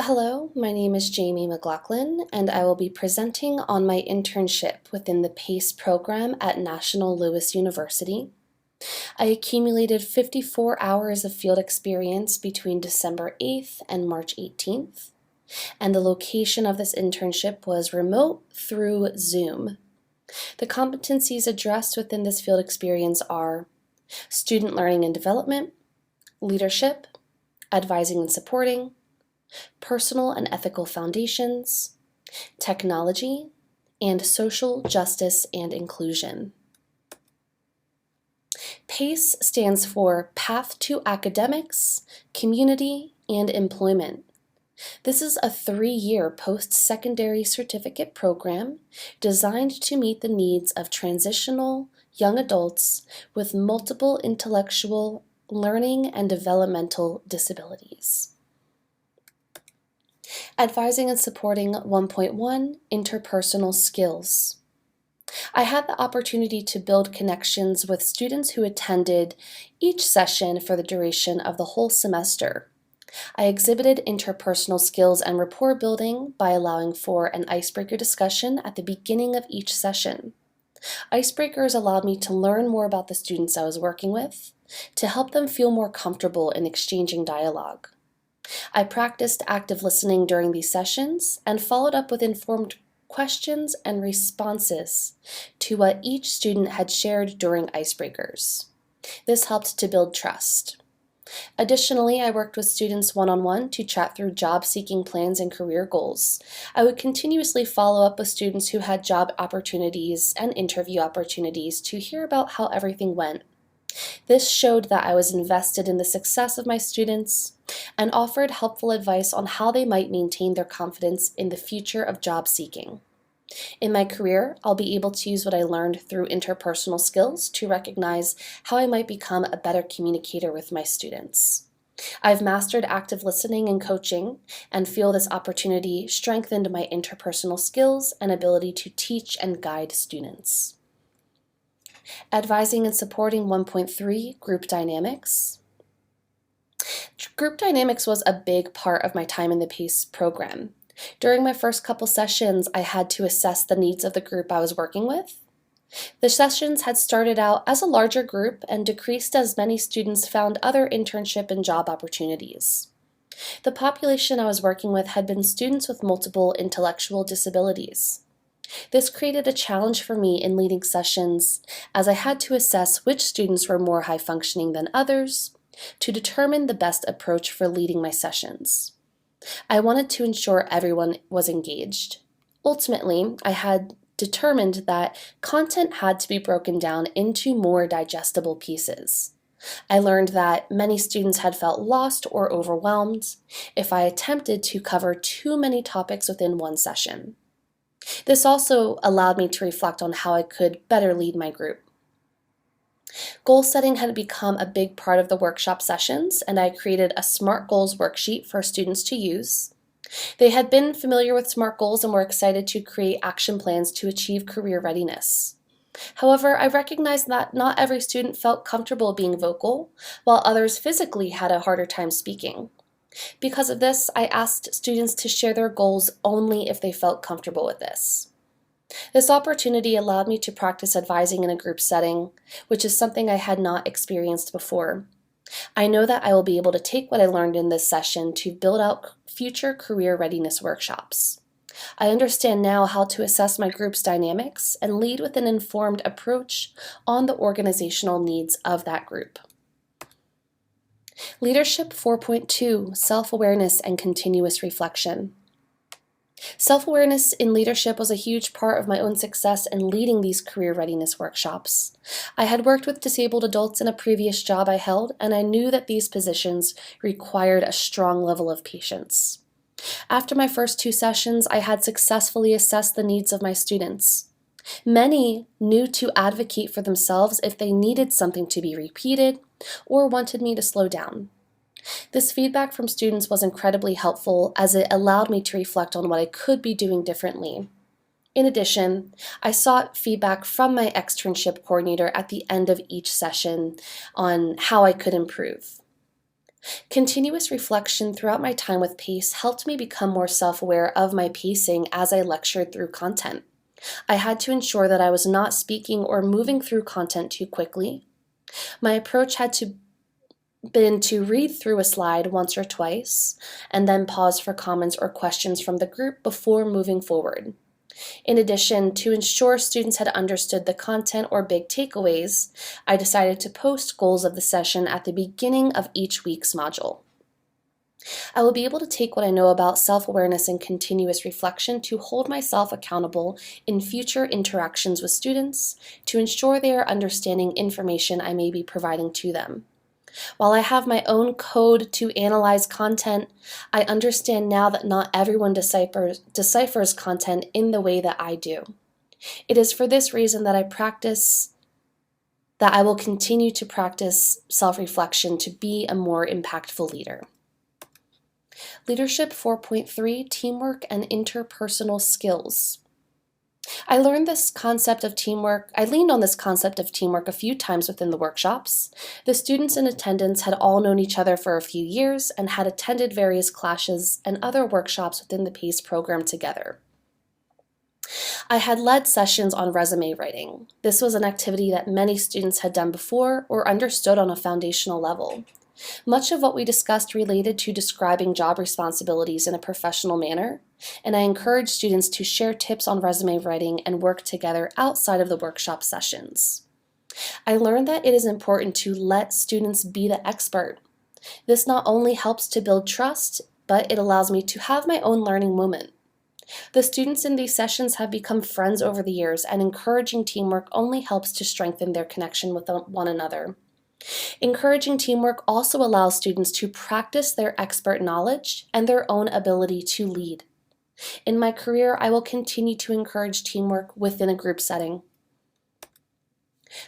Hello, my name is Jamie McLaughlin, and I will be presenting on my internship within the PACE program at National Louis University. I accumulated 54 hours of field experience between December 8th and March 18th, and the location of this internship was remote through Zoom. The competencies addressed within this field experience are student learning and development, leadership, advising and supporting, personal and ethical foundations, technology, and social justice and inclusion. PACE stands for Path to Academics, Community, and Employment. This is a 3-year post-secondary certificate program designed to meet the needs of transitional young adults with multiple intellectual, learning, and developmental disabilities. Advising and supporting 1.1 interpersonal skills. I had the opportunity to build connections with students who attended each session for the duration of the whole semester. I exhibited interpersonal skills and rapport building by allowing for an icebreaker discussion at the beginning of each session. Icebreakers allowed me to learn more about the students I was working with, to help them feel more comfortable in exchanging dialogue. I practiced active listening during these sessions and followed up with informed questions and responses to what each student had shared during icebreakers. This helped to build trust. Additionally, I worked with students one-on-one to chat through job-seeking plans and career goals. I would continuously follow up with students who had job opportunities and interview opportunities to hear about how everything went. This showed that I was invested in the success of my students and offered helpful advice on how they might maintain their confidence in the future of job seeking. In my career, I'll be able to use what I learned through interpersonal skills to recognize how I might become a better communicator with my students. I've mastered active listening and coaching and feel this opportunity strengthened my interpersonal skills and ability to teach and guide students. Advising and supporting 1.3 group dynamics. Group dynamics was a big part of my time in the PACE program. During my first couple sessions, I had to assess the needs of the group I was working with. The sessions had started out as a larger group and decreased as many students found other internship and job opportunities. The population I was working with had been students with multiple intellectual disabilities. This created a challenge for me in leading sessions, as I had to assess which students were more high-functioning than others to determine the best approach for leading my sessions. I wanted to ensure everyone was engaged. Ultimately, I had determined that content had to be broken down into more digestible pieces. I learned that many students had felt lost or overwhelmed if I attempted to cover too many topics within one session. This also allowed me to reflect on how I could better lead my group. Goal setting had become a big part of the workshop sessions, and I created a SMART Goals worksheet for students to use. They had been familiar with SMART Goals and were excited to create action plans to achieve career readiness. However, I recognized that not every student felt comfortable being vocal, while others physically had a harder time speaking. Because of this, I asked students to share their goals only if they felt comfortable with this. This opportunity allowed me to practice advising in a group setting, which is something I had not experienced before. I know that I will be able to take what I learned in this session to build out future career readiness workshops. I understand now how to assess my group's dynamics and lead with an informed approach on the organizational needs of that group. Leadership 4.2, Self-Awareness and Continuous Reflection. Self-awareness in leadership was a huge part of my own success in leading these career readiness workshops. I had worked with disabled adults in a previous job I held, and I knew that these positions required a strong level of patience. After my first 2 sessions, I had successfully assessed the needs of my students. Many knew to advocate for themselves if they needed something to be repeated or wanted me to slow down. This feedback from students was incredibly helpful as it allowed me to reflect on what I could be doing differently. In addition, I sought feedback from my externship coordinator at the end of each session on how I could improve. Continuous reflection throughout my time with PACE helped me become more self-aware of my pacing as I lectured through content. I had to ensure that I was not speaking or moving through content too quickly. My approach had to been to read through a slide once or twice, and then pause for comments or questions from the group before moving forward. In addition, to ensure students had understood the content or big takeaways, I decided to post goals of the session at the beginning of each week's module. I will be able to take what I know about self-awareness and continuous reflection to hold myself accountable in future interactions with students to ensure they are understanding information I may be providing to them. While I have my own code to analyze content, I understand now that not everyone deciphers content in the way that I do. It is for this reason that I will continue to practice self-reflection to be a more impactful leader. Leadership 4.3, Teamwork and Interpersonal Skills. I leaned on this concept of teamwork a few times within the workshops. The students in attendance had all known each other for a few years and had attended various classes and other workshops within the PACE program together. I had led sessions on resume writing. This was an activity that many students had done before or understood on a foundational level. Much of what we discussed related to describing job responsibilities in a professional manner, and I encourage students to share tips on resume writing and work together outside of the workshop sessions. I learned that it is important to let students be the expert. This not only helps to build trust, but it allows me to have my own learning moment. The students in these sessions have become friends over the years, and encouraging teamwork only helps to strengthen their connection with one another. Encouraging teamwork also allows students to practice their expert knowledge and their own ability to lead. In my career, I will continue to encourage teamwork within a group setting.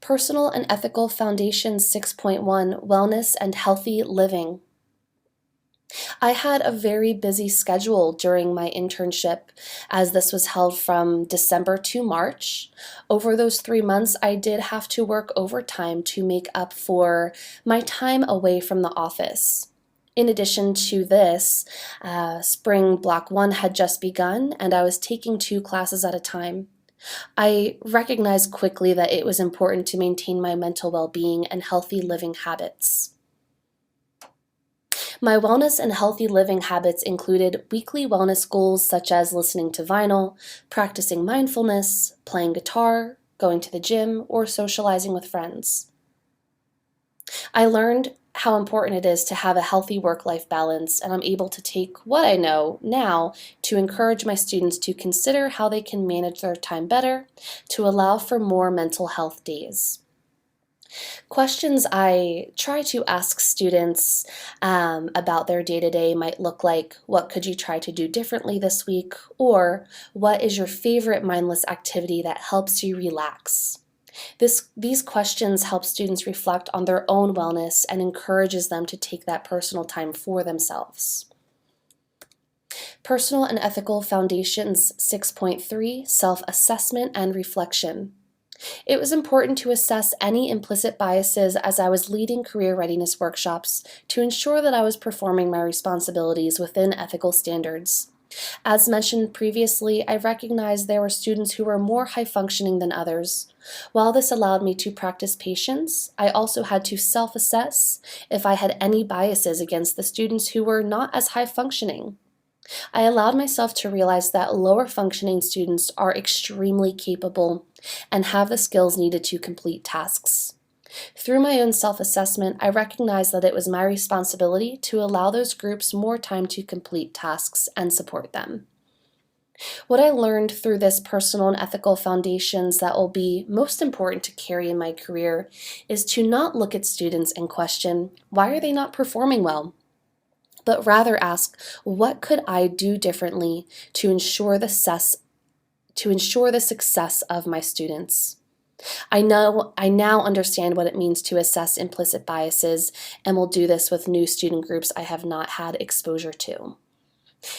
Personal and Ethical Foundations 6.1, Wellness and Healthy Living. I had a very busy schedule during my internship, as this was held from December to March. Over those 3 months, I did have to work overtime to make up for my time away from the office. In addition to this, Spring Block 1 had just begun, and I was taking 2 classes at a time. I recognized quickly that it was important to maintain my mental well-being and healthy living habits. My wellness and healthy living habits included weekly wellness goals such as listening to vinyl, practicing mindfulness, playing guitar, going to the gym, or socializing with friends. I learned how important it is to have a healthy work-life balance, and I'm able to take what I know now to encourage my students to consider how they can manage their time better to allow for more mental health days. Questions I try to ask students about their day-to-day might look like, what could you try to do differently this week? Or what is your favorite mindless activity that helps you relax? These questions help students reflect on their own wellness and encourages them to take that personal time for themselves. Personal and Ethical Foundations 6.3, Self-Assessment and Reflection. It was important to assess any implicit biases as I was leading career readiness workshops to ensure that I was performing my responsibilities within ethical standards. As mentioned previously, I recognized there were students who were more high-functioning than others. While this allowed me to practice patience, I also had to self-assess if I had any biases against the students who were not as high-functioning. I allowed myself to realize that lower functioning students are extremely capable and have the skills needed to complete tasks. Through my own self-assessment, I recognized that it was my responsibility to allow those groups more time to complete tasks and support them. What I learned through this personal and ethical foundations that will be most important to carry in my career is to not look at students and question, why are they not performing well? But rather ask, what could I do differently to ensure the success of my students? I now understand what it means to assess implicit biases and will do this with new student groups I have not had exposure to.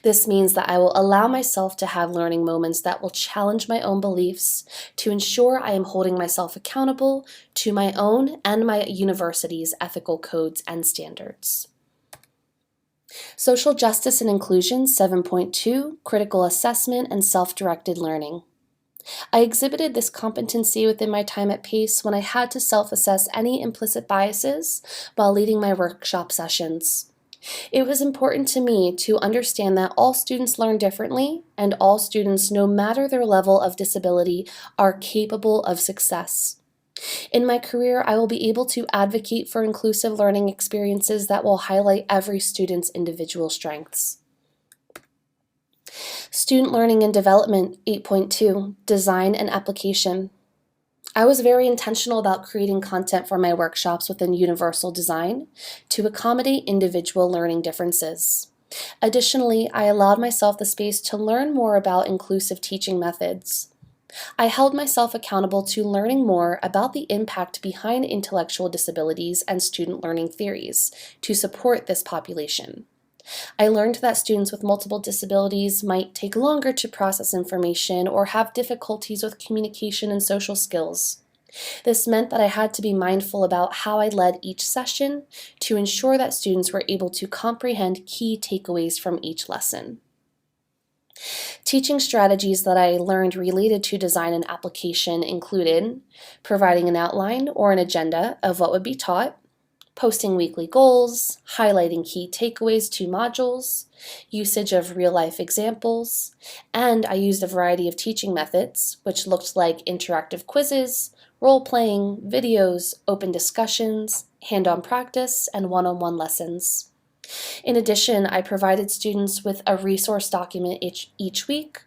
This means that I will allow myself to have learning moments that will challenge my own beliefs to ensure I am holding myself accountable to my own and my university's ethical codes and standards. Social Justice and Inclusion 7.2, Critical Assessment and Self-Directed Learning. I exhibited this competency within my time at PACE when I had to self-assess any implicit biases while leading my workshop sessions. It was important to me to understand that all students learn differently, and all students, no matter their level of disability, are capable of success. In my career, I will be able to advocate for inclusive learning experiences that will highlight every student's individual strengths. Student Learning and Development 8.2, Design and Application. I was very intentional about creating content for my workshops within universal design to accommodate individual learning differences. Additionally, I allowed myself the space to learn more about inclusive teaching methods. I held myself accountable to learning more about the impact behind intellectual disabilities and student learning theories to support this population. I learned that students with multiple disabilities might take longer to process information or have difficulties with communication and social skills. This meant that I had to be mindful about how I led each session to ensure that students were able to comprehend key takeaways from each lesson. Teaching strategies that I learned related to design and application included providing an outline or an agenda of what would be taught, posting weekly goals, highlighting key takeaways to modules, usage of real-life examples, and I used a variety of teaching methods, which looked like interactive quizzes, role-playing, videos, open discussions, hand-on practice, and one-on-one lessons. In addition, I provided students with a resource document each week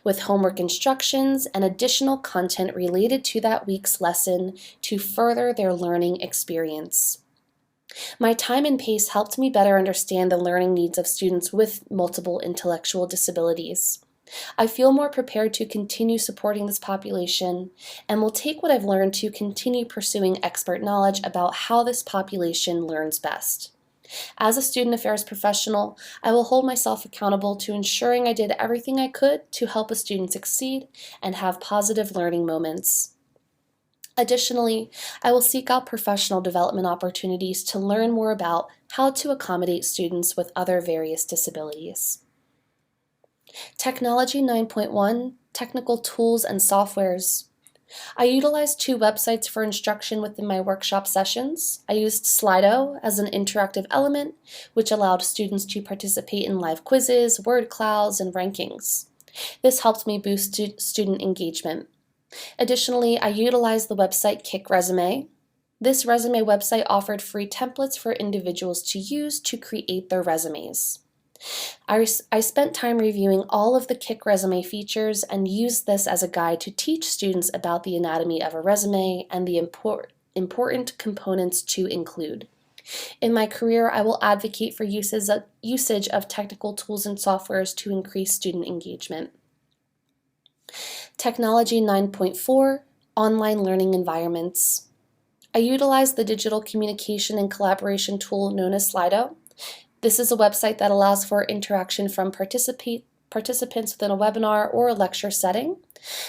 with homework instructions and additional content related to that week's lesson to further their learning experience. My time in PACE helped me better understand the learning needs of students with multiple intellectual disabilities. I feel more prepared to continue supporting this population and will take what I've learned to continue pursuing expert knowledge about how this population learns best. As a student affairs professional, I will hold myself accountable to ensuring I did everything I could to help a student succeed and have positive learning moments. Additionally, I will seek out professional development opportunities to learn more about how to accommodate students with other various disabilities. Technology 9.1, Technical Tools and Softwares. I utilized 2 websites for instruction within my workshop sessions. I used Slido as an interactive element, which allowed students to participate in live quizzes, word clouds, and rankings. This helped me boost student engagement. Additionally, I utilized the website Kick Resume. This resume website offered free templates for individuals to use to create their resumes. I spent time reviewing all of the Kick Resume features and used this as a guide to teach students about the anatomy of a resume and the important components to include. In my career, I will advocate for usage of technical tools and softwares to increase student engagement. Technology 9.4, Online Learning Environments. I utilized the digital communication and collaboration tool known as Slido. This is a website that allows for interaction from participants within a webinar or a lecture setting.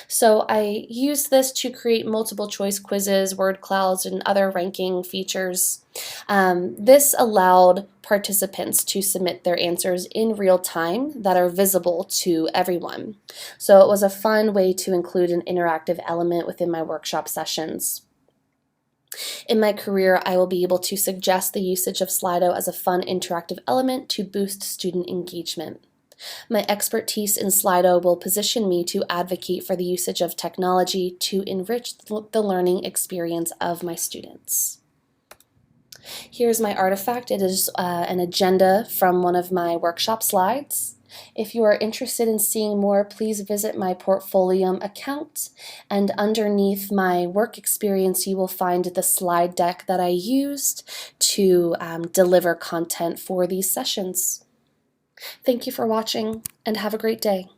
So I used this to create multiple choice quizzes, word clouds, and other ranking features. This allowed participants to submit their answers in real time that are visible to everyone. So it was a fun way to include an interactive element within my workshop sessions. In my career, I will be able to suggest the usage of Slido as a fun interactive element to boost student engagement. My expertise in Slido will position me to advocate for the usage of technology to enrich the learning experience of my students. Here's my artifact. It is an agenda from one of my workshop slides. If you are interested in seeing more, please visit my Portfolium account, and underneath my work experience you will find the slide deck that I used to deliver content for these sessions. Thank you for watching, and have a great day.